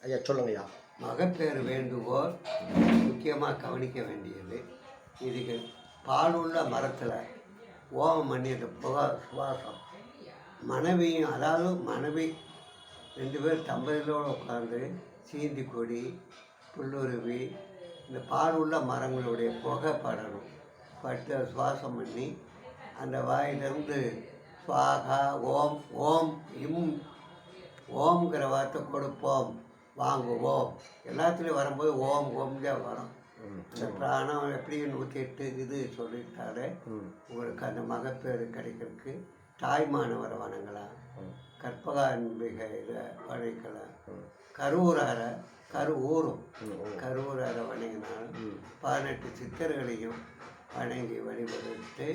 ஐயா சொல்லுங்கய்யா. மகப்பேறு வேண்டுவோர் முக்கியமாக கவனிக்க வேண்டியது இதுக்கு பாலுள்ள மரத்தில் ஓமம் பண்ணி அந்த புகா சுவாசம் மனைவியும், அதாவது மனைவி 2 பேர் தம்பதியோடு உட்காந்து சீந்தி கொடி புல்லுருவி இந்த பாலுள்ள மரங்களுடைய புகை படணும். பட்டு சுவாசம் பண்ணி அந்த வாயிலிருந்து சுவாகா ஓம் ஓம் இம் ஓம்ங்கிற வார்த்தை கொடுப்போம் வாங்குவோம் எல்லாத்துலேயும் வரும்போது ஓம் ஓம் தான் வரும். இந்த பிராணம் எப்படி 108 இது சொல்லிட்டாலே உங்களுக்கு அந்த மகப்பேறு கிடைக்கிறதுக்கு தாய்மானவரை வணங்கலாம், கற்பகான்பிகை இதை வணங்கலாம், கருவூராரை வணங்கினாலும் 18 சித்தர்களையும் வணங்கி வழிபடுத்து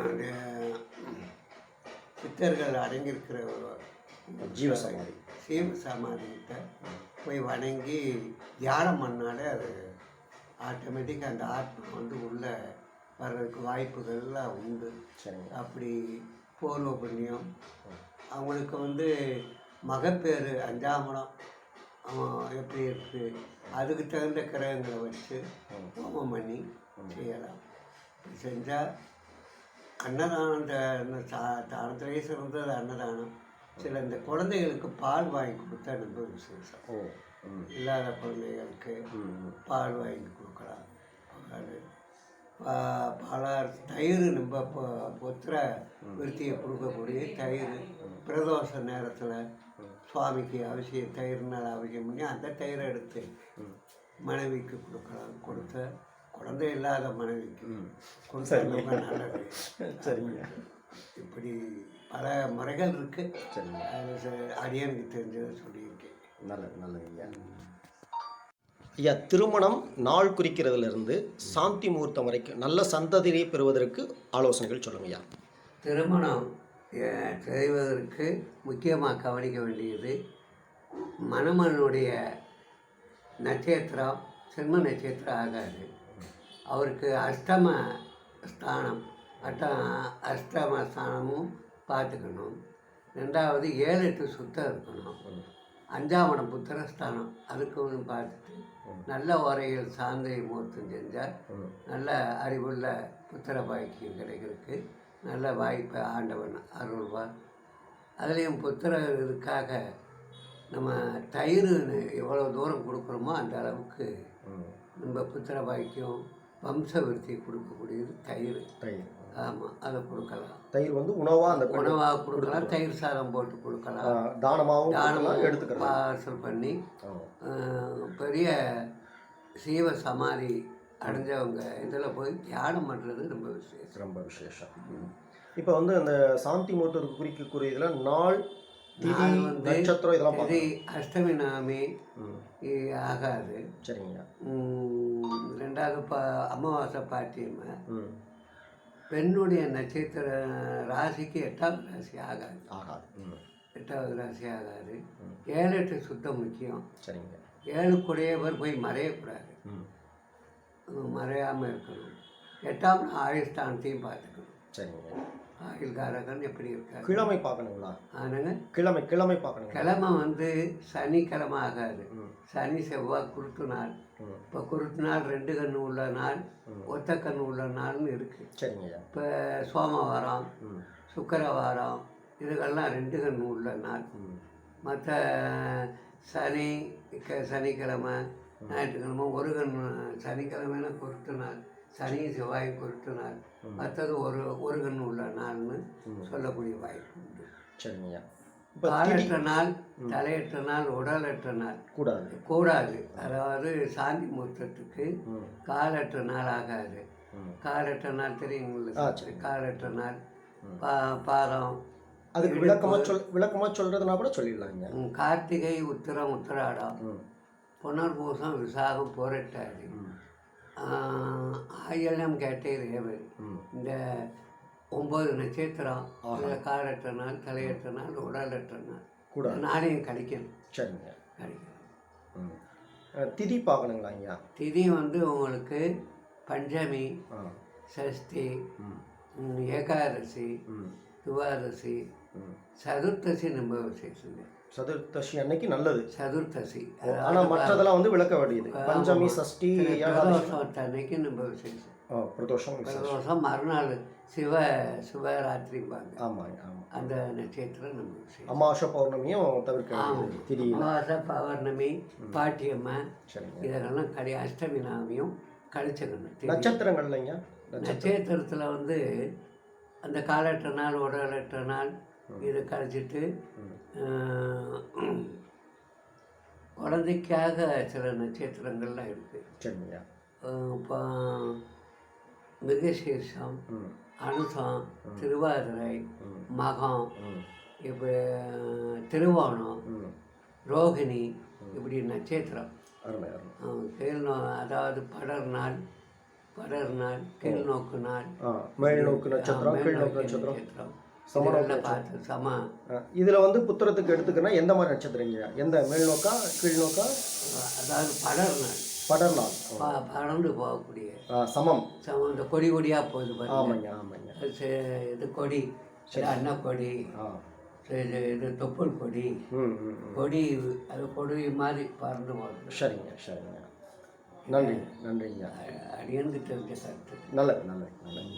இது சித்தர்கள் அடங்கியிருக்கிற ஜீவசமாதி சமாதிக்கிட்ட போய் வணங்கி தியானம் பண்ணாலே அது ஆட்டோமேட்டிக்காக அந்த ஆத்மா வந்து உள்ளே வர்றதுக்கு வாய்ப்புகள்லாம் உண்டு. அப்படி பூர்வ புண்ணியம் அவங்களுக்கு வந்து மகப்பேறு 5ஆம் இடம் எப்படி இருக்குது அதுக்கு தகுந்த கிரகங்களை வச்சு ஹோமம் பண்ணி செய்யலாம். இப்படி செஞ்சால் அன்னதானம் தானத்திலேயே சிறந்தது அன்னதானம். சில இந்த குழந்தைகளுக்கு பால் வாங்கி கொடுத்தா ரொம்ப விசேஷம். இல்லாத குழந்தைகளுக்கு பால் வாங்கி கொடுக்கலாம். அது தயிர் நம்ம புத்திர விருத்தியை கொடுக்கக்கூடிய தயிர் பிரதோஷ நேரத்தில் சுவாமிக்கு அவசியம் தயிர்னால் அவசியம் பண்ணி அந்த தயிரை எடுத்து மனைவிக்கு கொடுக்கலாம். கொடுத்த குழந்தை இல்லாத மனைவிக்கு கொடுத்தா ரொம்ப நல்லது. சரிங்க. இப்படி பல முறைகள் இருக்குது. சரிங்க. அது அடியனுக்கு தெரிஞ்சதை சொல்லியிருக்கேன். நல்லது ஐயா. ஐயா, திருமணம் நாள் குறிக்கிறதுலேருந்து சாந்தி முகூர்த்தம் வரைக்கும் நல்ல சந்ததியை பெறுவதற்கு ஆலோசனைகள் சொல்லுங்க ஐயா. திருமணம் செய்வதற்கு முக்கியமாக கவனிக்க வேண்டியது மணமனுடைய நட்சத்திரம் சிம்ம நட்சத்திரம் ஆகாது. அவருக்கு அஷ்டம ஸ்தானமும் பார்த்துக்கணும். 2வது 7-8 சுத்தம் இருக்கணும். 5ஆம் இடம் புத்திரஸ்தானம் அதுக்கு ஒன்று பார்த்துட்டு நல்ல உரையில் சாந்தை முகூர்த்தம் செஞ்சால் நல்ல அறிவுள்ள புத்திர பாக்கியம் கிடைக்கிறதுக்கு நல்ல வாய்ப்பை ஆண்டவன் அருள்வார். அதுலேயும் புத்திரருக்காக நம்ம தயிர் எவ்வளோ தூரம் கொடுக்குறோமோ அந்த அளவுக்கு நம்ம புத்திர பாக்கியம் வம்ச விருத்தி கொடுக்கக்கூடியது தயிர். ஆமாம், அதை கொடுக்கலாம். தயிர் வந்து உணவாக கொடுக்கலாம். தயிர் சாதம் போட்டு கொடுக்கலாம். தானமாக எடுத்துக்கலாம். பார்சல் பண்ணி பெரிய சீவ சமாதி அடைஞ்சவங்க இதில் போய் தியானம் பண்ணுறது ரொம்ப விசேஷம். இப்போ வந்து அந்த சாந்தி முகூர்த்தத்துக்கு குறிக்கக்கூடிய இதில் நாள் நட்சத்திரம் இதெல்லாம் இது அஷ்டமி நாமி ஆகாது. சரிங்க. 2வது அமாவாசை பாட்டியம்மை பெண்ணுடைய நட்சத்திர ராசிக்கு 8வது ராசி ஆகாது. 8வது ராசி ஆகாது. 7-8 சுத்தம் முக்கியம். சரிங்க. 7 குடையவர் போய் மறையக்கூடாது, மறையாமல் இருக்கணும். 8ஆம் ஆயுஷ்தானத்தையும் பார்த்துக்கணும். சரிங்க. ஆயுள்காரகன் எப்படி இருக்காரு கிழமை பார்க்கணுங்களா? ஆனாங்க கிழமை பார்க்கணும். கிழமை வந்து சனிக்கிழமை ஆகாது. சனி செவ்வாய் குருட்டு நாள். இப்போ குருட்டு நாள் 2 கண்ணு உள்ள நாள், ஒத்த கண்ணு உள்ள நாள்னு இருக்குது. சரிங்க. இப்போ சோமவாரம் சுக்கரவாரம் இதுகள்லாம் 2 கண்ணு உள்ள நாள். மற்ற சனிக்கிழமை ஞாயிற்றுக்கிழமை 1 கண்ணு. சனிக்கிழமைனா குருட்டு நாள், சனி செவ்வாய் குருட்டு நாள், மற்றது ஒரு கண்ணு உள்ள நாள்னு சொல்லக்கூடிய வாய்ப்பு உண்டு. சரிங்க. காலற்ற நாள், தலையற்ற நாள், உடலற்ற நாள் கூடாது. அதாவது சாந்தி முகூர்த்தத்துக்கு காலற்ற நாள் ஆகாது. காலற்ற நாள் தெரியுங்களுக்கு. காலற்ற நாள் பாதம் அதுக்கு விளக்கமாக சொல்கிறதுனா கூட சொல்லிடலாங்க. கார்த்திகை உத்திரம் உத்திராடம் புனர்பூசம் விசாகம் புரட்டாதி ஆயிரம் கேட்டை ரேவு இந்த 9 நட்சத்திரம் காலற்ற நாள், தலையற்ற நாள், உடலற்ற நாள் கூட நாளையும் கிடைக்கணும். சரிங்க. கிடைக்கணும். திதி பார்க்கணுங்களா ஐயா? திதி வந்து உங்களுக்கு பஞ்சமி, சஷ்டி, ஏகாதசி, துவாதசி, சதுர்த்தசி ரொம்ப விசேஷங்க. சதுர்த்தசி அன்னைக்கு நல்லது. சதுர்த்தசி ஆனால் மற்றதெல்லாம் வந்து விளக்க வேண்டியது. பஞ்சமி, சஷ்டி, ஏகாதசி பிரதோஷம் அன்னைக்கு ரொம்ப விசேஷம். பிரதோஷம் விசேஷம். பிரதோஷம் மறுநாள் சிவராத்திரிம்பாங்க. ஆமாங்க, ஆமாம். அந்த நட்சத்திரம் நம்ம விசேஷம். அமாவாசை பௌர்ணமியும் தவிர்க்க வேண்டியது. திடீர் அமாவாசை, பௌர்ணமி, பாட்டியம்மா, சரிங்க. இதெல்லாம் அஷ்டமி நாமியும் கழிச்சுக்கணும். நட்சத்திரங்கள்லைங்க நட்சத்திரத்தில் வந்து அந்த காலற்ற நாள், உடலற்ற நாள் இதை கழிச்சிட்டு குழந்தைக்காக சில நட்சத்திரங்கள்லாம் இருக்குது. சரிங்க. இப்போ மிருகசீர்ஷம், அனுசம், திருவாதிரை, மகம், இப்போ திருவோணம், ரோகிணி, இப்படி நட்சத்திரம். அதாவது படர் நாள், கீழ்நோக்கு நாள், மேல்நோக்கு நட்சத்திரம், கீழ்நோக்கு நட்சத்திரம், பார்த்து சம. இதில் வந்து புத்திரத்துக்கு எடுத்துக்கன்னா எந்த மாதிரி நட்சத்திரங்க? எந்த மேல்நோக்கா கீழ்நோக்கா? அதாவது படர் நாள், பறந்து போகக்கூடிய சமம். இந்த கொடி கொடியாக போகுது பாருங்க. ஆமாங்க, ஆமாங்க. இது கொடி, அன்னக்கொடி, இது தொப்புள் கொடி, கொடி, அது கொடி மாதிரி பறந்து போகுது. சரிங்க, சரிங்க. நன்றி, நன்றிங்க. அடியனுக்கு தெரிஞ்ச கருத்து. நல்லது, நல்லது, நல்லது.